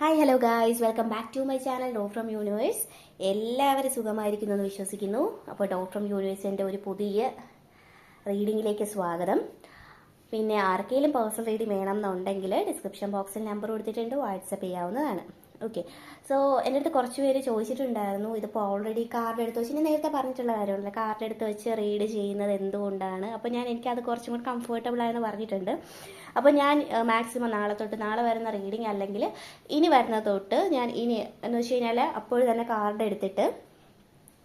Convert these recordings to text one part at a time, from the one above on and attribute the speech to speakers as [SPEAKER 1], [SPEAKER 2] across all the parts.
[SPEAKER 1] Hi hello guys, welcome back to my channel dot from universe. എല്ലാവരും സുഖമായിരിക്കുന്നു എന്ന് വിശ്വസിക്കുന്നു. അപ്പോൾ ഡോട്ട് ഫ്രം യൂണിവേഴ്സിൻ്റെ ഒരു പുതിയ റീഡിങ്ങിലേക്ക് സ്വാഗതം. പിന്നെ ആർക്കെങ്കിലും പേഴ്സണൽ റീഡിംഗ് വേണം എന്നുണ്ടെങ്കിൽ ഡിസ്ക്രിപ്ഷൻ ബോക്സിൽ നമ്പർ കൊടുത്തിട്ടുണ്ട്, വാട്സപ്പ് ചെയ്യാവുന്നതാണ്. ഓക്കെ. സോ എൻ്റെ അടുത്ത് കുറച്ച് പേര് ചോദിച്ചിട്ടുണ്ടായിരുന്നു, ഇതിപ്പോൾ ഓൾറെഡി കാർഡ് എടുത്ത് വെച്ച് ഞാൻ നേരത്തെ പറഞ്ഞിട്ടുള്ള കാര്യമുണ്ടല്ലോ, കാർഡ് എടുത്ത് വെച്ച് റീഡ് ചെയ്യുന്നത് എന്തുകൊണ്ടാണ്. അപ്പോൾ ഞാൻ എനിക്കത് കുറച്ചും കൂടി കംഫർട്ടബിൾ ആയെന്ന് പറഞ്ഞിട്ടുണ്ട്. അപ്പോൾ ഞാൻ മാക്സിമം നാളെ വരുന്ന റീഡിങ് അല്ലെങ്കിൽ ഇനി വരുന്ന തൊട്ട് ഞാൻ ഇനി എന്ന് വെച്ച് കഴിഞ്ഞാൽ അപ്പോൾ തന്നെ കാർഡ് എടുത്തിട്ട്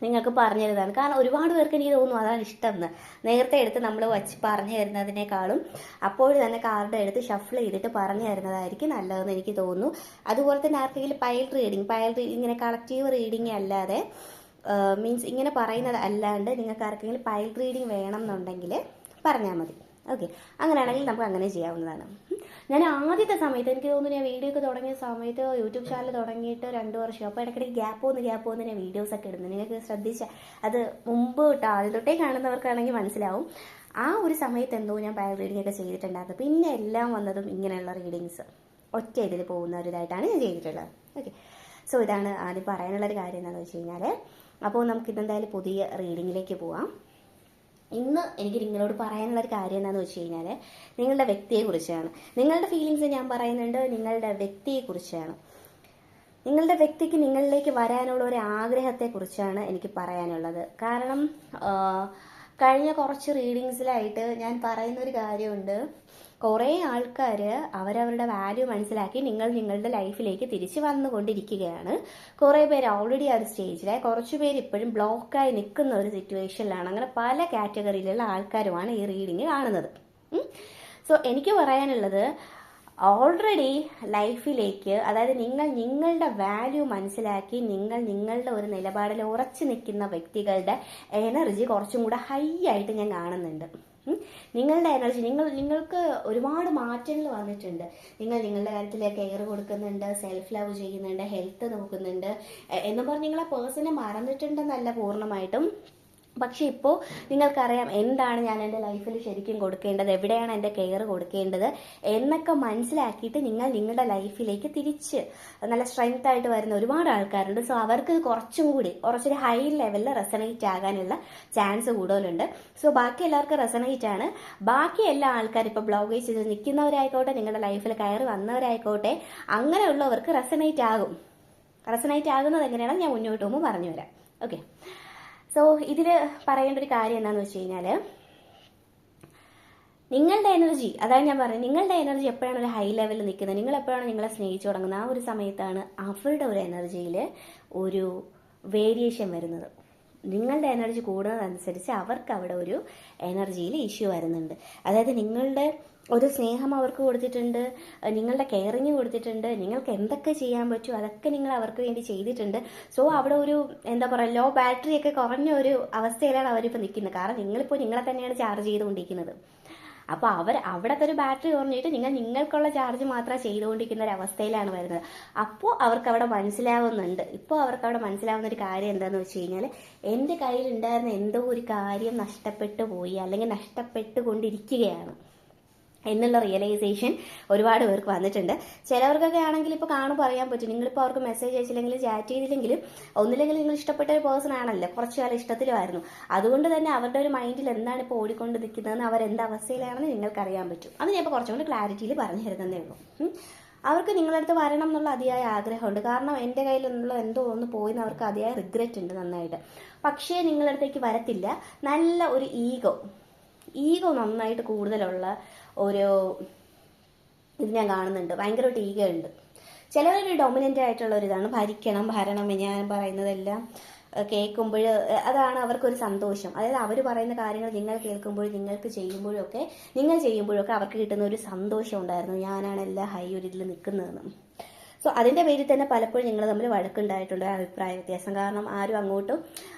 [SPEAKER 1] നിങ്ങൾക്ക് പറഞ്ഞു തരുന്നതാണ്. കാരണം ഒരുപാട് പേർക്ക് എനിക്ക് തോന്നുന്നു അതാണ് ഇഷ്ടം എന്ന്. നേരത്തെ എടുത്ത് നമ്മൾ വച്ച് പറഞ്ഞു തരുന്നതിനേക്കാളും അപ്പോൾ തന്നെ കാർഡ് എടുത്ത് ഷഫിൾ ചെയ്തിട്ട് പറഞ്ഞു തരുന്നതായിരിക്കും നല്ലതെന്ന് എനിക്ക് തോന്നുന്നു. അതുപോലെ തന്നെ ആർക്കെങ്കിലും പൈൽ റീഡിങ് ഇങ്ങനെ കളക്റ്റീവ് റീഡിങ് അല്ലാതെ മീൻസ് ഇങ്ങനെ പറയുന്നത് അല്ലാണ്ട് നിങ്ങൾക്ക് ആർക്കെങ്കിലും പൈൽ റീഡിങ് വേണം എന്നുണ്ടെങ്കിൽ പറഞ്ഞാൽ മതി. ഓക്കെ, അങ്ങനെയാണെങ്കിൽ നമുക്ക് അങ്ങനെ ചെയ്യാവുന്നതാണ്. ഞാൻ ആദ്യത്തെ സമയത്ത് എനിക്ക് തോന്നുന്നു, ഞാൻ വീഡിയോ ഒക്കെ തുടങ്ങിയ സമയത്ത് യൂട്യൂബ് ചാനൽ തുടങ്ങിയിട്ട് 2 വർഷം, അപ്പോൾ ഇടയ്ക്കിടയ്ക്ക് ഗ്യാപ്പ് വന്ന് ഞാൻ വീഡിയോസൊക്കെ ഇടുന്നത് നിങ്ങൾക്ക് ശ്രദ്ധിച്ചാൽ അത് മുമ്പ് ആദ്യം തൊട്ടേ കാണുന്നവർക്കാണെങ്കിൽ മനസ്സിലാവും. ആ ഒരു സമയത്ത് എന്തോ ഞാൻ പയർ റീഡിംഗ് ഒക്കെ ചെയ്തിട്ടുണ്ടായിരുന്നു. പിന്നെ എല്ലാം വന്നതും ഇങ്ങനെയുള്ള റീഡിങ്സ് ഒറ്റ ഇതിൽ പോകുന്ന ഒരു ഇതായിട്ടാണ് ഞാൻ ചെയ്തിട്ടുള്ളത്. ഓക്കെ, സോ ഇതാണ് ആദ്യം പറയാനുള്ളൊരു കാര്യം എന്താണെന്ന് വെച്ച് കഴിഞ്ഞാൽ, അപ്പോൾ നമുക്കിതെന്തായാലും പുതിയ റീഡിങ്ങിലേക്ക് പോവാം. ഇന്ന് എനിക്ക് നിങ്ങളോട് പറയാനുള്ളൊരു കാര്യം എന്താണെന്ന് വെച്ച് കഴിഞ്ഞാൽ, നിങ്ങളുടെ വ്യക്തിയെക്കുറിച്ചാണ്. നിങ്ങളുടെ ഫീലിങ്സ് ഞാൻ പറയുന്നുണ്ട്, നിങ്ങളുടെ വ്യക്തിയെക്കുറിച്ചാണ്. നിങ്ങളുടെ വ്യക്തിക്ക് നിങ്ങളിലേക്ക് വരാനുള്ള ഒരു ആഗ്രഹത്തെക്കുറിച്ചാണ് എനിക്ക് പറയാനുള്ളത്. കാരണം കഴിഞ്ഞ കുറച്ച് റീഡിങ്സിലായിട്ട് ഞാൻ പറയുന്നൊരു കാര്യമുണ്ട്, കുറേ ആൾക്കാർ അവരവരുടെ വാല്യൂ മനസ്സിലാക്കി നിങ്ങളുടെ ലൈഫിലേക്ക് തിരിച്ച് വന്നുകൊണ്ടിരിക്കുകയാണ്. കുറേ പേര് ഓൾറെഡി ആ ഒരു സ്റ്റേജിലെ, കുറച്ച് പേര് ഇപ്പോഴും ബ്ലോക്കായി നിൽക്കുന്ന ഒരു സിറ്റുവേഷനിലാണ്. അങ്ങനെ പല കാറ്റഗറിയിലുള്ള ആൾക്കാരുമാണ് ഈ റീഡിങ് കാണുന്നത്. സോ എനിക്ക് പറയാനുള്ളത്, ഓൾറെഡി ലൈഫിലേക്ക്, അതായത് നിങ്ങളുടെ വാല്യൂ മനസ്സിലാക്കി നിങ്ങളുടെ ഒരു നിലപാടിൽ ഉറച്ചു നിൽക്കുന്ന വ്യക്തികളുടെ എനർജി കുറച്ചും കൂടെ ഹൈ ആയിട്ട് ഞാൻ കാണുന്നുണ്ട്. നിങ്ങളുടെ എനർജി നിങ്ങൾക്ക് ഒരുപാട് മാറ്റങ്ങൾ വന്നിട്ടുണ്ട്. നിങ്ങളുടെ കാര്യത്തിൽ കെയർ കൊടുക്കുന്നുണ്ട്, സെൽഫ് ലവ് ചെയ്യുന്നുണ്ട്, ഹെൽത്ത് നോക്കുന്നുണ്ട് എന്ന് പറഞ്ഞ് നിങ്ങളെ പേഴ്സണെ മറന്നിട്ടുണ്ടെന്നല്ല പൂർണ്ണമായിട്ടും. പക്ഷെ ഇപ്പോൾ നിങ്ങൾക്കറിയാം എന്താണ് ഞാൻ എൻ്റെ ലൈഫിൽ ശരിക്കും കൊടുക്കേണ്ടത്, എവിടെയാണ് എൻ്റെ കെയർ കൊടുക്കേണ്ടത് എന്നൊക്കെ മനസ്സിലാക്കിയിട്ട് നിങ്ങളുടെ ലൈഫിലേക്ക് തിരിച്ച് നല്ല സ്ട്രെങ്ത് ആയിട്ട് വരുന്ന ഒരുപാട് ആൾക്കാരുണ്ട്. സോ അവർക്ക് കുറച്ചൊരു ഹൈ ലെവലിൽ റെസണേറ്റ് ആകാനുള്ള ചാൻസ് കൂടുതലുണ്ട്. സോ ബാക്കി എല്ലാവർക്കും റെസണേറ്റ് ആണ്. ബാക്കി എല്ലാ ആൾക്കാരും ഇപ്പോൾ ബ്ലോഗേജ് ചെയ്ത് നിൽക്കുന്നവരായിക്കോട്ടെ, നിങ്ങളുടെ ലൈഫിൽ കയറി വന്നവരായിക്കോട്ടെ, അങ്ങനെയുള്ളവർക്ക് റെസണേറ്റ് ആകുന്നത് എങ്ങനെയാണെന്ന് ഞാൻ മുന്നോട്ട് പോകുമ്പോൾ പറഞ്ഞു തരാം. ഓക്കെ, സോ ഇതിൽ പറയേണ്ട ഒരു കാര്യം എന്താണെന്ന് വെച്ച് കഴിഞ്ഞാൽ, നിങ്ങളുടെ എനർജി, അതാണ് ഞാൻ പറഞ്ഞത്, നിങ്ങളുടെ എനർജി എപ്പോഴാണ് ഒരു ഹൈ ലെവലിൽ നിൽക്കുന്നത്, നിങ്ങൾ എപ്പോഴാണ് നിങ്ങളെ സ്നേഹിച്ചു തുടങ്ങുന്നത്, ആ ഒരു സമയത്താണ് അവരുടെ ഒരു എനർജിയിൽ ഒരു വേരിയേഷൻ വരുന്നത്. നിങ്ങളുടെ എനർജി കൂടുന്നതനുസരിച്ച് അവർക്ക് അവിടെ ഒരു എനർജിയിൽ ഇഷ്യൂ വരുന്നുണ്ട്. അതായത് നിങ്ങളുടെ ഒരു സ്നേഹം അവർക്ക് കൊടുത്തിട്ടുണ്ട്, നിങ്ങളുടെ കെയറിങ് കൊടുത്തിട്ടുണ്ട്, നിങ്ങൾക്ക് എന്തൊക്കെ ചെയ്യാൻ പറ്റും അതൊക്കെ നിങ്ങൾ അവർക്ക് വേണ്ടി ചെയ്തിട്ടുണ്ട്. സോ അവിടെ ഒരു ലോ ബാറ്ററി ഒക്കെ കുറഞ്ഞ ഒരു അവസ്ഥയിലാണ് അവരിപ്പോൾ നിൽക്കുന്നത്. കാരണം നിങ്ങളിപ്പോൾ നിങ്ങളെ തന്നെയാണ് ചാർജ് ചെയ്തുകൊണ്ടിരിക്കുന്നത്. അപ്പോൾ അവിടുത്തെ ഒരു ബാറ്ററി കുറഞ്ഞിട്ട് നിങ്ങൾക്കുള്ള ചാർജ് മാത്രം ചെയ്തുകൊണ്ടിരിക്കുന്ന ഒരു അവസ്ഥയിലാണ് വരുന്നത്. അപ്പോൾ അവർക്ക് അവിടെ മനസ്സിലാവുന്ന ഒരു കാര്യം എന്താണെന്ന് വെച്ച് കഴിഞ്ഞാൽ, എൻ്റെ കയ്യിലുണ്ടായിരുന്ന എന്തോ ഒരു കാര്യം നഷ്ടപ്പെട്ടു പോയി, അല്ലെങ്കിൽ നഷ്ടപ്പെട്ടുകൊണ്ടിരിക്കുകയാണ് എന്നുള്ള റിയലൈസേഷൻ ഒരുപാട് പേർക്ക് വന്നിട്ടുണ്ട്. ചിലവർക്കൊക്കെ ആണെങ്കിൽ ഇപ്പോൾ കാണുമ്പോൾ അറിയാൻ പറ്റും, നിങ്ങളിപ്പോൾ അവർക്ക് മെസ്സേജ് അയച്ചില്ലെങ്കിലും ചാറ്റ് ചെയ്തില്ലെങ്കിലും ഒന്നില്ലെങ്കിൽ നിങ്ങൾ ഇഷ്ടപ്പെട്ട ഒരു പേഴ്സൺ ആണല്ലോ, കുറച്ചു കാലം ഇഷ്ടത്തിലുമായിരുന്നു. അതുകൊണ്ട് തന്നെ അവരുടെ ഒരു മൈൻഡിൽ എന്താണ് ഇപ്പോൾ ഓടിക്കൊണ്ട് നിൽക്കുന്നതെന്ന്, അവരെന്ത് അവസ്ഥയിലാണെന്ന് നിങ്ങൾക്ക് അറിയാൻ പറ്റും. അത് ഞാൻ ഇപ്പോൾ കുറച്ചും കൂടി ക്ലാരിറ്റിയിൽ പറഞ്ഞു തരുന്നതേ ഉള്ളൂ. അവർക്ക് നിങ്ങളുടെ അടുത്ത് വരണം എന്നുള്ള അതിയായ ആഗ്രഹമുണ്ട്. കാരണം എൻ്റെ കയ്യിലുള്ള എന്തോ ഒന്ന് പോയിന്ന് അവർക്ക് അതിയായ റിഗ്രറ്റ് ഉണ്ട് നന്നായിട്ട്. പക്ഷേ നിങ്ങളുടെ അടുത്തേക്ക് വരത്തില്ല. നല്ല ഒരു ഈഗോ നന്നായിട്ട് കൂടുതലുള്ള ഒരു ഇത് ഞാൻ കാണുന്നുണ്ട്. ഭയങ്കരമായിട്ട് ഈഗോ ഉണ്ട്. ചിലവരൊരു ഡൊമിനൻ്റ് ആയിട്ടുള്ള ഒരു ഇതാണ്, ഭരണം ഞാൻ പറയുന്നതെല്ലാം കേൾക്കുമ്പോൾ അതാണ് അവർക്കൊരു സന്തോഷം. അതായത് അവർ പറയുന്ന കാര്യങ്ങൾ നിങ്ങൾ കേൾക്കുമ്പോഴും നിങ്ങൾ ചെയ്യുമ്പോഴൊക്കെ അവർക്ക് കിട്ടുന്ന ഒരു സന്തോഷം ഉണ്ടായിരുന്നു, ഞാനാണ് എല്ലാ ഹൈ ഒരു ഇതിൽ നിൽക്കുന്നതെന്ന്. സോ അതിൻ്റെ പേരിൽ തന്നെ പലപ്പോഴും നിങ്ങൾ തമ്മിൽ വഴക്കുണ്ടായിട്ടുണ്ട്, അഭിപ്രായ വ്യത്യാസം. കാരണം ആരും അങ്ങോട്ടും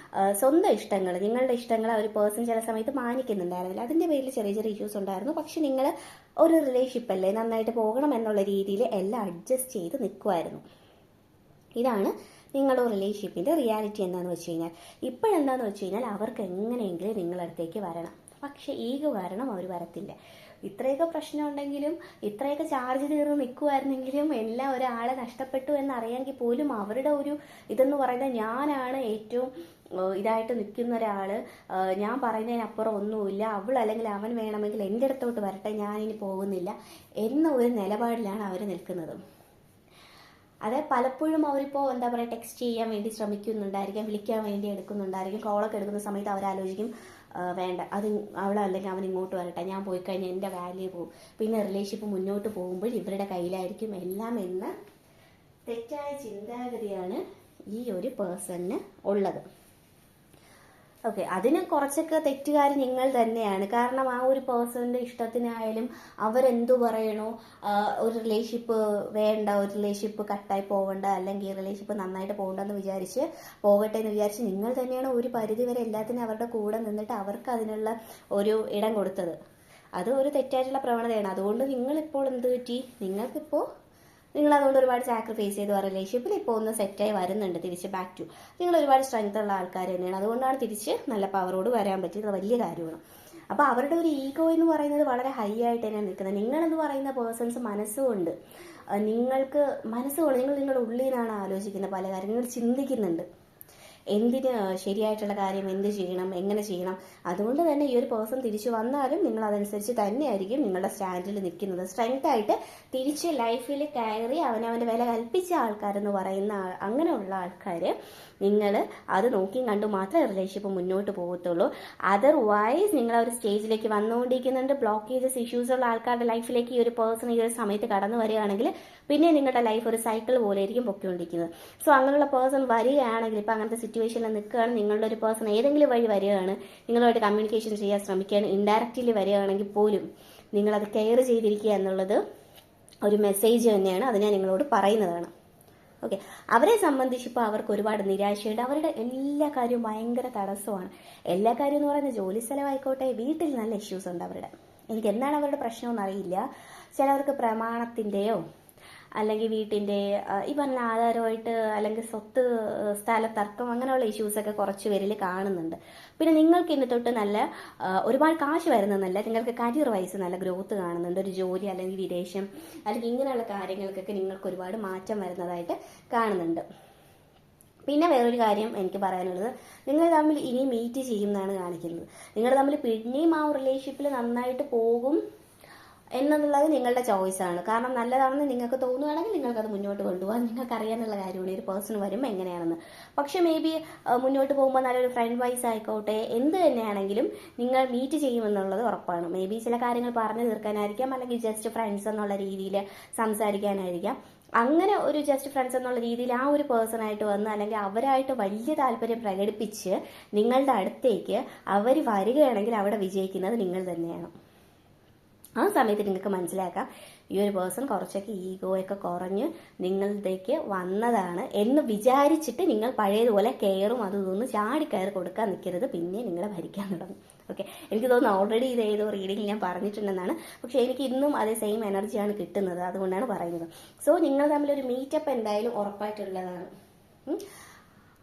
[SPEAKER 1] സ്വന്തം ഇഷ്ടങ്ങൾ, നിങ്ങളുടെ ഇഷ്ടങ്ങൾ ആ ഒരു പേഴ്സൺ ചില സമയത്ത് മാനിക്കുന്നുണ്ടായിരുന്നില്ല. അതിൻ്റെ പേരിൽ ചെറിയ ഇഷ്യൂസ് ഉണ്ടായിരുന്നു. പക്ഷെ നിങ്ങൾ ഒരു റിലേഷൻഷിപ്പ് അല്ലേ, നന്നായിട്ട് പോകണം എന്നുള്ള രീതിയിൽ എല്ലാം അഡ്ജസ്റ്റ് ചെയ്ത് നിൽക്കുമായിരുന്നു. ഇതാണ് നിങ്ങളുടെ റിലേഷൻഷിപ്പിൻ്റെ റിയാലിറ്റി എന്താണെന്ന് വെച്ച് കഴിഞ്ഞാൽ. ഇപ്പോഴെന്താണെന്ന് വെച്ച് കഴിഞ്ഞാൽ, അവർക്ക് എങ്ങനെയെങ്കിലും നിങ്ങളുടെ അടുത്തേക്ക് വരണം. പക്ഷെ ഈഗോ കാരണം അവർ വരത്തില്ല. ഇത്രയൊക്കെ പ്രശ്നം ഉണ്ടെങ്കിലും ഇത്രയൊക്കെ ചാർജ് തീർന്ന് നിൽക്കുമായിരുന്നെങ്കിലും എല്ലാം ഒരാളെ നഷ്ടപ്പെട്ടു എന്നറിയാമെങ്കിൽ പോലും അവരുടെ ഒരു ഇതെന്ന് പറയുന്നത് ഞാനാണ് ഏറ്റവും ഇതായിട്ട് നിൽക്കുന്ന ഒരാള്, ഞാൻ പറയുന്നതിനപ്പുറം ഒന്നുമില്ല, അവൾ അല്ലെങ്കിൽ അവൻ വേണമെങ്കിൽ എൻ്റെ അടുത്തോട്ട് വരട്ടെ, ഞാനിനി പോകുന്നില്ല എന്ന ഒരു നിലപാടിലാണ് അവർ നിൽക്കുന്നത്. അതെ, പലപ്പോഴും അവരിപ്പോൾ എന്താ പറയുക, ടെക്സ്റ്റ് ചെയ്യാൻ വേണ്ടി ശ്രമിക്കുന്നുണ്ടായിരിക്കാം, വിളിക്കാൻ വേണ്ടി എടുക്കുന്നുണ്ടായിരിക്കും. കോളൊക്കെ എടുക്കുന്ന സമയത്ത് അവരാലോചിക്കും വേണ്ട, അത് അവളല്ലെങ്കിൽ അവൻ ഇങ്ങോട്ട് വരട്ടെ, ഞാൻ പോയി കഴിഞ്ഞാൽ എൻ്റെ വാല്യൂ പോകും, പിന്നെ റിലേഷൻഷിപ്പ് മുന്നോട്ട് പോകുമ്പോൾ ഇവരുടെ കയ്യിലായിരിക്കും എല്ലാം എന്ന തെറ്റായ ചിന്താഗതിയാണ് ഈ ഒരു പേഴ്സണിന് ഉള്ളത്. ഓക്കെ, അതിന് കുറച്ചൊക്കെ തെറ്റുകാർ നിങ്ങൾ തന്നെയാണ്. കാരണം ആ ഒരു പേഴ്സണിന്റെ ഇഷ്ടത്തിനായാലും അവരെന്തു പറയണോ, ഒരു റിലേഷൻഷിപ്പ് വേണ്ട, ഒരു റിലേഷൻഷിപ്പ് കട്ടായി പോകണ്ട, അല്ലെങ്കിൽ റിലേഷൻഷിപ്പ് നന്നായിട്ട് പോകണ്ടെന്ന് വിചാരിച്ച് പോകട്ടെ എന്ന് വിചാരിച്ച് നിങ്ങൾ തന്നെയാണ് ഒരു പരിധി വരെ എല്ലാത്തിനും അവരുടെ കൂടെ നിന്നിട്ട് അവർക്ക് അതിനുള്ള ഒരു ഇടം കൊടുത്തത്. അത് ഒരു തെറ്റായിട്ടുള്ള പ്രവണതയാണ്. അതുകൊണ്ട് നിങ്ങളിപ്പോൾ എന്ത് പറ്റി, നിങ്ങൾ അതുകൊണ്ട് ഒരുപാട് സാക്രിഫൈസ് ചെയ്തു ആ റിലേഷൻഷിപ്പിൽ ഇപ്പോൾ ഒന്ന് സെറ്റായി വരുന്നുണ്ട്, തിരിച്ച് ബാക്ക് ടു. നിങ്ങൾ ഒരുപാട് സ്ട്രെങ്ത് ഉള്ള ആൾക്കാർ തന്നെയാണ്, അതുകൊണ്ടാണ് തിരിച്ച് നല്ല പവറോട് വരാൻ പറ്റിയത്, വലിയ കാര്യമാണ്. അപ്പോൾ അവരുടെ ഒരു ഈഗോ എന്ന് പറയുന്നത് വളരെ ഹൈ ആയിട്ട് തന്നെയാണ് നിൽക്കുന്നത്. നിങ്ങളെന്ന് പറയുന്ന പേഴ്സൺസ് മനസ്സുകൊണ്ട് നിങ്ങളുടെ ഉള്ളിൽ നിന്നാണ് ആലോചിക്കുന്നത്, പല കാര്യങ്ങൾ ചിന്തിക്കുന്നുണ്ട്, എന്തിന് ശരിയായിട്ടുള്ള കാര്യം എന്ത് ചെയ്യണം, എങ്ങനെ ചെയ്യണം. അതുകൊണ്ട് തന്നെ ഈ ഒരു പേഴ്സൺ തിരിച്ചു വന്നാലും നിങ്ങൾ അതനുസരിച്ച് തന്നെയായിരിക്കും നിങ്ങളുടെ സ്റ്റാൻഡിൽ നിൽക്കുന്നത്. സ്ട്രെങ്ത് ആയിട്ട് തിരിച്ച് ലൈഫിൽ കയറി അവനവൻ്റെ വില കൽപ്പിച്ച ആൾക്കാരെന്ന് പറയുന്ന അങ്ങനെയുള്ള ആൾക്കാർ, നിങ്ങൾ അത് നോക്കിയും കണ്ടു മാത്രമേ റിലേഷൻഷിപ്പ് മുന്നോട്ട് പോകത്തുള്ളൂ. അതർവൈസ് നിങ്ങൾ ഒരു സ്റ്റേജിലേക്ക് വന്നുകൊണ്ടിരിക്കുന്നുണ്ട്, ബ്ലോക്കേജസ് ഇഷ്യൂസ് ഉള്ള ആൾക്കാരുടെ ലൈഫിലേക്ക് ഈ ഒരു പേഴ്സൺ ഈ ഒരു സമയത്ത് കടന്നു വരികയാണെങ്കിൽ പിന്നെ നിങ്ങളുടെ ലൈഫ് ഒരു സൈക്കിൾ പോലെ ആയിരിക്കും പൊയ്ക്കൊണ്ടിരിക്കുന്നത്. സോ അങ്ങനെയുള്ള പേഴ്സൺ വരികയാണെങ്കിൽ, ഇപ്പം അങ്ങനത്തെ സിറ്റുവേഷനിൽ നിൽക്കുകയാണ്, നിങ്ങളുടെ ഒരു പേഴ്സൺ ഏതെങ്കിലും വഴി വരികയാണ്, നിങ്ങളുമായിട്ട് കമ്മ്യൂണിക്കേഷൻ ചെയ്യാൻ ശ്രമിക്കുകയാണ്, ഇൻഡയറക്റ്റ്ലി വരികയാണെങ്കിൽ പോലും നിങ്ങളത് കെയർ ചെയ്തിരിക്കുക എന്നുള്ളത് ഒരു മെസ്സേജ് തന്നെയാണ്. അത് ഞാൻ നിങ്ങളോട് പറയുന്നതാണ്. ഓക്കെ, അവരെ സംബന്ധിച്ച് ഇപ്പോൾ അവർക്ക് ഒരുപാട് നിരാശയുണ്ട്. അവരുടെ എല്ലാ കാര്യവും ഭയങ്കര തടസ്സമാണ്. എല്ലാ കാര്യം എന്ന് പറയുന്നത് ജോലി സ്ഥലമായിക്കോട്ടെ, വീട്ടിൽ നല്ല ഇഷ്യൂസ് ഉണ്ട് അവരുടെ. എനിക്ക് എന്താണ് അവരുടെ പ്രശ്നമെന്ന് അറിയില്ല. ചിലവർക്ക് പ്രമാണത്തിൻ്റെയോ അല്ലെങ്കിൽ വീട്ടിൻ്റെ ഈ പറഞ്ഞ ആധാരമായിട്ട് അല്ലെങ്കിൽ സ്വത്ത് സ്ഥല തർക്കം അങ്ങനെയുള്ള ഇഷ്യൂസൊക്കെ കുറച്ച് പേരിൽ കാണുന്നുണ്ട്. പിന്നെ നിങ്ങൾക്ക് ഇന്ന് തൊട്ട് നല്ല ഒരുപാട് കാശ് വരുന്നതല്ല, നിങ്ങൾക്ക് കരിയർ വൈസ് നല്ല ഗ്രോത്ത് കാണുന്നുണ്ട്. ഒരു ജോലി അല്ലെങ്കിൽ വിദേശം അല്ലെങ്കിൽ ഇങ്ങനെയുള്ള കാര്യങ്ങൾക്കൊക്കെ നിങ്ങൾക്ക് ഒരുപാട് മാറ്റം വരുന്നതായിട്ട് കാണുന്നുണ്ട്. പിന്നെ വേറൊരു കാര്യം എനിക്ക് പറയാനുള്ളത്, നിങ്ങൾ തമ്മിൽ ഇനി മീറ്റ് ചെയ്യുന്നതാണ് കാണിക്കുന്നത്. നിങ്ങൾ തമ്മിൽ പിന്നെയും ആ റിലേഷൻഷിപ്പിൽ നന്നായിട്ട് പോകും എന്നുള്ളത് നിങ്ങളുടെ ചോയ്സാണ്. കാരണം നല്ലതാണെന്ന് നിങ്ങൾക്ക് തോന്നുകയാണെങ്കിൽ നിങ്ങൾക്കത് മുന്നോട്ട് കൊണ്ടുപോകാൻ നിങ്ങൾക്ക് അറിയാനുള്ള കാര്യമാണ് ഒരു പേഴ്സൺ വരുമ്പോൾ എങ്ങനെയാണെന്ന്. പക്ഷെ മേ ബി മുന്നോട്ട് പോകുമ്പോൾ നല്ലൊരു ഫ്രണ്ട് വൈസ് ആയിക്കോട്ടെ, എന്ത് തന്നെയാണെങ്കിലും നിങ്ങൾ മീറ്റ് ചെയ്യുമെന്നുള്ളത് ഉറപ്പാണ്. മേ ബി ചില കാര്യങ്ങൾ പറഞ്ഞു തീർക്കാനായിരിക്കാം, അല്ലെങ്കിൽ ജസ്റ്റ് ഫ്രണ്ട്സ് എന്നുള്ള രീതിയിൽ സംസാരിക്കാനായിരിക്കാം. അങ്ങനെ ഒരു ജസ്റ്റ് ഫ്രണ്ട്സ് എന്നുള്ള രീതിയിൽ ആ ഒരു പേഴ്സണായിട്ട് വന്ന് അല്ലെങ്കിൽ അവരായിട്ട് വലിയ താല്പര്യം പ്രകടിപ്പിച്ച് നിങ്ങളുടെ അടുത്തേക്ക് അവർ വരികയാണെങ്കിൽ അവിടെ വിജയിക്കുന്നത് നിങ്ങൾ തന്നെയാണ്. ആ സമയത്ത് നിങ്ങൾക്ക് മനസ്സിലാക്കാം ഈ ഒരു പേഴ്സൺ കുറച്ചൊക്കെ ഈഗോയൊക്കെ കുറഞ്ഞ് നിങ്ങളിലേക്ക് വന്നതാണ് എന്ന് വിചാരിച്ചിട്ട് നിങ്ങൾ പഴയതുപോലെ കെയറും അതും ഇതൊന്നും ചാടിക്കയറി കൊടുക്കാൻ നിൽക്കരുത്, പിന്നെ നിങ്ങളെ ഭരിക്കാൻ തുടങ്ങും. ഓക്കെ, എനിക്ക് തോന്നുന്നു ഓൾറെഡി ഇത് ഏതോ റീഡിങ്ങിൽ ഞാൻ പറഞ്ഞിട്ടുണ്ടെന്നാണ്. പക്ഷെ എനിക്ക് ഇന്നും അതേ സെയിം എനർജിയാണ് കിട്ടുന്നത്, അതുകൊണ്ടാണ് പറയുന്നത്. സോ നിങ്ങൾ തമ്മിലൊരു മീറ്റപ്പ് എന്തായാലും ഉറപ്പായിട്ടുള്ളതാണ്.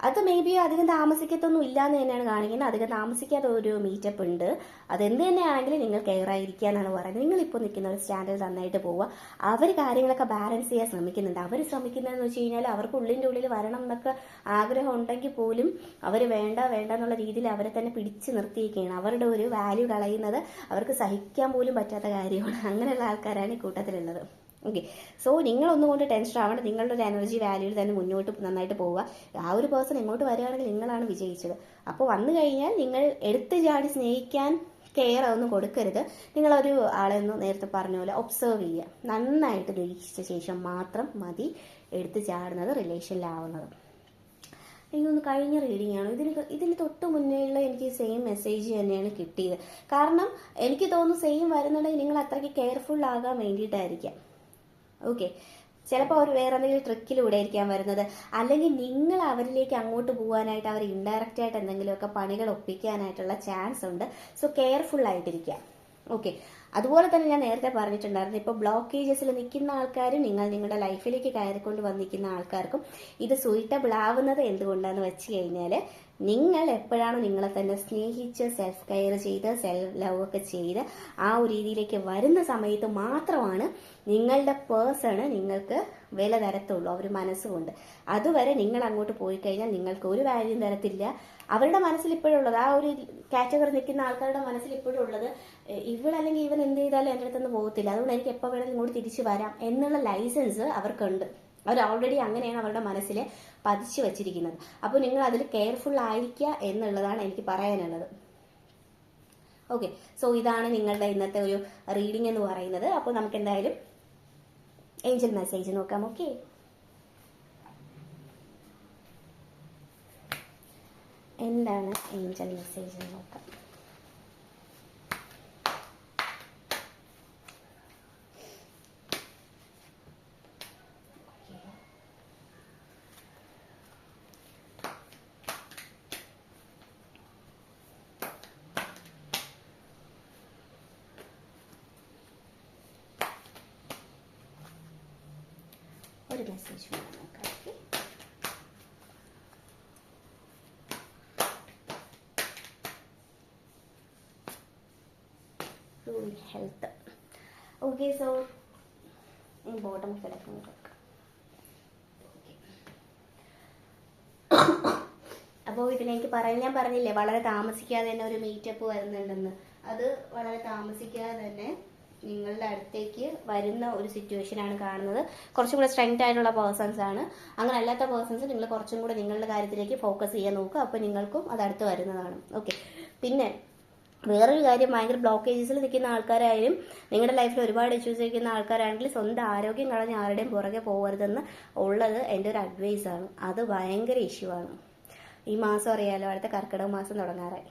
[SPEAKER 1] അത് മേ ബി അധികം താമസിക്കത്തൊന്നും ഇല്ലാന്ന് തന്നെയാണ് കാണിക്കുന്നത്. അധികം താമസിക്കാത്ത ഒരു മീറ്റപ്പ് ഉണ്ട്. അതെന്ത് തന്നെയാണെങ്കിലും നിങ്ങൾ കെയർ ആയിരിക്കുക എന്നാണ് പറയുന്നത്. നിങ്ങളിപ്പോൾ നിൽക്കുന്ന ഒരു സ്റ്റാൻഡേർഡ് നന്നായിട്ട് പോവുക. അവർ കാര്യങ്ങളൊക്കെ ബാലൻസ് ചെയ്യാൻ ശ്രമിക്കുന്നുണ്ട്. അവർ ശ്രമിക്കുന്നതെന്ന് വെച്ച് കഴിഞ്ഞാൽ അവർക്ക് ഉള്ളിൻ്റെ ഉള്ളിൽ വരണം എന്നൊക്കെ ആഗ്രഹം ഉണ്ടെങ്കിൽ പോലും അവർ വേണ്ട എന്നുള്ള രീതിയിൽ അവരെ തന്നെ പിടിച്ച് നിർത്തിയിരിക്കുകയാണ്. അവരുടെ ഒരു വാല്യൂ കളയുന്നത് അവർക്ക് സഹിക്കാൻ പോലും പറ്റാത്ത കാര്യമാണ്. അങ്ങനെയുള്ള ആൾക്കാരാണ് ഈ കൂട്ടത്തിലുള്ളത്. ഓക്കെ, സോ നിങ്ങളൊന്നും കൊണ്ട് ടെൻഷൻ ആവേണ്ട. നിങ്ങളുടെ ഒരു എനർജി വാല്യൂയിൽ തന്നെ മുന്നോട്ട് നന്നായിട്ട് പോവുക. ആ ഒരു പേഴ്സൺ ഇങ്ങോട്ട് വരികയാണെങ്കിൽ നിങ്ങളാണ് വിജയിച്ചത്. അപ്പോൾ വന്നു കഴിഞ്ഞാൽ നിങ്ങൾ എടുത്ത് ചാടി സ്നേഹിക്കാൻ കെയർ ഒന്നും കൊടുക്കരുത്. നിങ്ങളൊരു ആളെ ഒന്ന് നേരത്തെ പറഞ്ഞ പോലെ ഒബ്സർവ് ചെയ്യുക. നന്നായിട്ട് നിരീക്ഷിച്ച ശേഷം മാത്രം മതി എടുത്ത് ചാടുന്നത്, റിലേഷനിലാവുന്നത്. എനിക്കൊന്ന് കഴിഞ്ഞ റീഡിംഗ് ആണ്. ഇതിന് തൊട്ട് മുന്നേയുള്ള എനിക്ക് സെയിം മെസ്സേജ് തന്നെയാണ് കിട്ടിയത്. കാരണം എനിക്ക് തോന്നുന്നു സെയിം വരുന്നുണ്ടെങ്കിൽ നിങ്ങൾ അത്രയ്ക്ക് കെയർഫുൾ ആകാൻ വേണ്ടിയിട്ടായിരിക്കാം. ഓക്കെ, ചിലപ്പോൾ അവർ വേറെ എന്തെങ്കിലും ട്രിക്കിലൂടെ ആയിരിക്കാൻ വരുന്നത്, അല്ലെങ്കിൽ നിങ്ങൾ അവരിലേക്ക് അങ്ങോട്ട് പോകാനായിട്ട് അവർ ഇൻഡയറക്റ്റ് ആയിട്ട് എന്തെങ്കിലുമൊക്കെ പണികൾ ഒപ്പിക്കാനായിട്ടുള്ള ചാൻസ് ഉണ്ട്. സോ കെയർഫുൾ ആയിട്ടിരിക്കുക. ഓക്കെ, അതുപോലെ തന്നെ ഞാൻ നേരത്തെ പറഞ്ഞിട്ടുണ്ടായിരുന്നു, ഇപ്പോൾ ബ്ലോക്കേജസിൽ നിൽക്കുന്ന ആൾക്കാരും നിങ്ങളുടെ ലൈഫിലേക്ക് കയറിക്കൊണ്ട് വന്നിരിക്കുന്ന ആൾക്കാർക്കും ഇത് സൂയിറ്റബിൾ ആവുന്നത് എന്തുകൊണ്ടാണെന്ന് വെച്ച് കഴിഞ്ഞാൽ, നിങ്ങൾ എപ്പോഴാണോ നിങ്ങളെ തന്നെ സ്നേഹിച്ച് സെൽഫ് കെയർ ചെയ്ത് സെൽഫ് ലവ് ഒക്കെ ചെയ്ത് ആ ഒരു രീതിയിലേക്ക് വരുന്ന സമയത്ത് മാത്രമാണ് നിങ്ങളുടെ പേഴ്സണ് നിങ്ങൾക്ക് വില തരത്തുള്ളൂ, അവർ മനസ്സുകൊണ്ട്. അതുവരെ നിങ്ങൾ അങ്ങോട്ട് പോയി കഴിഞ്ഞാൽ നിങ്ങൾക്ക് ഒരു വാല്യൂം തരത്തില്ല. അവരുടെ മനസ്സിൽ ഇപ്പോഴുള്ളത്, ആ ഒരു കാറ്റഗറി നിൽക്കുന്ന ആൾക്കാരുടെ മനസ്സിൽ ഇപ്പോഴും ഉള്ളത്, ഇവളല്ലെങ്കിൽ ഇവൻ എന്ത് ചെയ്താലും എൻ്റെ അടുത്തൊന്നും പോകത്തില്ല, അതുകൊണ്ട് എനിക്ക് എപ്പോൾ വേണമെങ്കിലും ഇങ്ങോട്ട് തിരിച്ചു വരാം എന്നുള്ള ലൈസൻസ് അവർക്കുണ്ട്. അവർ ഓൾറെഡി അങ്ങനെയാണ് അവരുടെ മനസ്സിൽ പതിച്ചു വച്ചിരിക്കുന്നത്. അപ്പോൾ നിങ്ങൾ അതിൽ കെയർഫുൾ ആയിരിക്കുക എന്നുള്ളതാണ് എനിക്ക് പറയാനുള്ളത്. ഓക്കെ, സോ ഇതാണ് നിങ്ങളുടെ ഇന്നത്തെ ഒരു റീഡിംഗ് എന്ന് പറയുന്നത്. അപ്പോൾ നമുക്ക് എന്തായാലും ഏഞ്ചൽ മെസ്സേജ് നോക്കാം. ഓക്കെ, എന്താണ് ഏഞ്ചൽ മെസ്സേജ് എന്ന് നോക്കാം. ഒരു മെസ്സേജ് നോക്കാം. ഹെൽത്ത്. ഓക്കെ, സോ ബോട്ടം കിടക്കുന്നു. അപ്പോൾ ഇതിനെനിക്ക് ഞാൻ പറഞ്ഞില്ലേ വളരെ താമസിക്കാതെ തന്നെ ഒരു മീറ്റപ്പ് വരുന്നുണ്ടെന്ന്. അത് വളരെ താമസിക്കാതെ തന്നെ നിങ്ങളുടെ അടുത്തേക്ക് വരുന്ന ഒരു സിറ്റുവേഷനാണ് കാണുന്നത്. കുറച്ചും കൂടെ സ്ട്രെങ്ത് ആയിട്ടുള്ള പേഴ്സൺസ് ആണ്. അങ്ങനെ അല്ലാത്ത പേഴ്സൺസ് നിങ്ങൾ കുറച്ചും കൂടെ നിങ്ങളുടെ കാര്യത്തിലേക്ക് ഫോക്കസ് ചെയ്യാൻ നോക്കുക. അപ്പോൾ നിങ്ങൾക്കും അത് അടുത്ത് വരുന്നതാണ്. ഓക്കെ, പിന്നെ വേറൊരു കാര്യം, ഭയങ്കര ബ്ലോക്കേജസിൽ നിൽക്കുന്ന ആൾക്കാരായാലും നിങ്ങളുടെ ലൈഫിൽ ഒരുപാട് ഇഷ്യൂസ് നിൽക്കുന്ന ആൾക്കാരാണെങ്കിൽ സ്വന്തം ആരോഗ്യം കളഞ്ഞ് ആരുടെയും പുറകെ പോകരുതെന്ന് ഉള്ളത് എൻ്റെ ഒരു അഡ്വൈസാണ്. അത് ഭയങ്കര ഇഷ്യൂ ആണ്. ഈ മാസം അറിയാലോ, അടുത്ത കർക്കിടക മാസം തുടങ്ങാറായി.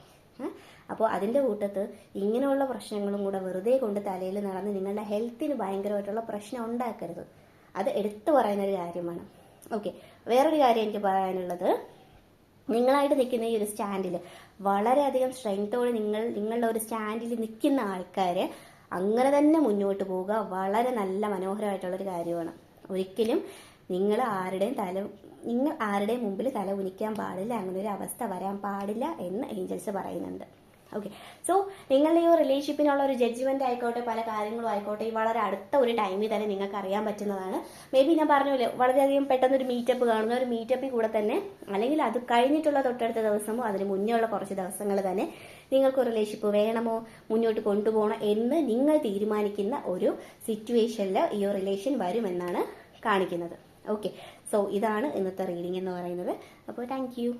[SPEAKER 1] അപ്പോൾ അതിൻ്റെ കൂട്ടത്ത് ഇങ്ങനെയുള്ള പ്രശ്നങ്ങളും കൂടെ വെറുതെ കൊണ്ട് തലയിൽ നടന്ന് നിങ്ങളുടെ ഹെൽത്തിന് ഭയങ്കരമായിട്ടുള്ള പ്രശ്നം ഉണ്ടാക്കരുത്. അത് എടുത്തു പറയുന്നൊരു കാര്യമാണ്. ഓക്കെ, വേറൊരു കാര്യം എനിക്ക് പറയാനുള്ളത്, നിങ്ങളായിട്ട് നിൽക്കുന്ന ഈ ഒരു സ്റ്റാൻഡിൽ വളരെയധികം സ്ട്രെങ്തോടെ നിങ്ങളുടെ ഒരു സ്റ്റാൻഡിൽ നിൽക്കുന്ന ആൾക്കാർ അങ്ങനെ തന്നെ മുന്നോട്ട് പോവുക. വളരെ നല്ല മനോഹരമായിട്ടുള്ളൊരു കാര്യമാണ്. ഒരിക്കലും നിങ്ങൾ ആരുടെയും മുമ്പിൽ തല ഉനിക്കാൻ പാടില്ല, അങ്ങനെ ഒരു അവസ്ഥ വരാൻ പാടില്ല എന്ന് ഏഞ്ചൽസ് പറയുന്നുണ്ട്. ഓക്കെ, സോ നിങ്ങളുടെ ഈ റിലേഷൻഷിപ്പിനുള്ള ഒരു ജഡ്ജ്മെന്റ് ആയിക്കോട്ടെ, പല കാര്യങ്ങളും ആയിക്കോട്ടെ, ഈ വളരെ അടുത്ത ഒരു ടൈമിൽ തന്നെ നിങ്ങൾക്ക് അറിയാൻ പറ്റുന്നതാണ്. മേ ബി ഞാൻ പറഞ്ഞില്ലേ, വളരെയധികം പെട്ടെന്നൊരു മീറ്റപ്പ് കാണുന്ന ഒരു മീറ്റപ്പിൽ കൂടെ തന്നെ, അല്ലെങ്കിൽ അത് കഴിഞ്ഞിട്ടുള്ള തൊട്ടടുത്ത ദിവസമോ അതിന് മുന്നേ ഉള്ള കുറച്ച് ദിവസങ്ങൾ തന്നെ നിങ്ങൾക്ക് ഒരു റിലേഷൻഷിപ്പ് വേണമോ മുന്നോട്ട് കൊണ്ടുപോകണോ എന്ന് നിങ്ങൾ തീരുമാനിക്കുന്ന ഒരു സിറ്റുവേഷനിൽ ഈ ഒരു റിലേഷൻ വരുമെന്നാണ് കാണിക്കുന്നത്. ഓക്കെ, സോ ഇതാണ് ഇന്നത്തെ റീഡിംഗ് എന്ന് പറയുന്നത്. അപ്പോൾ താങ്ക് യു.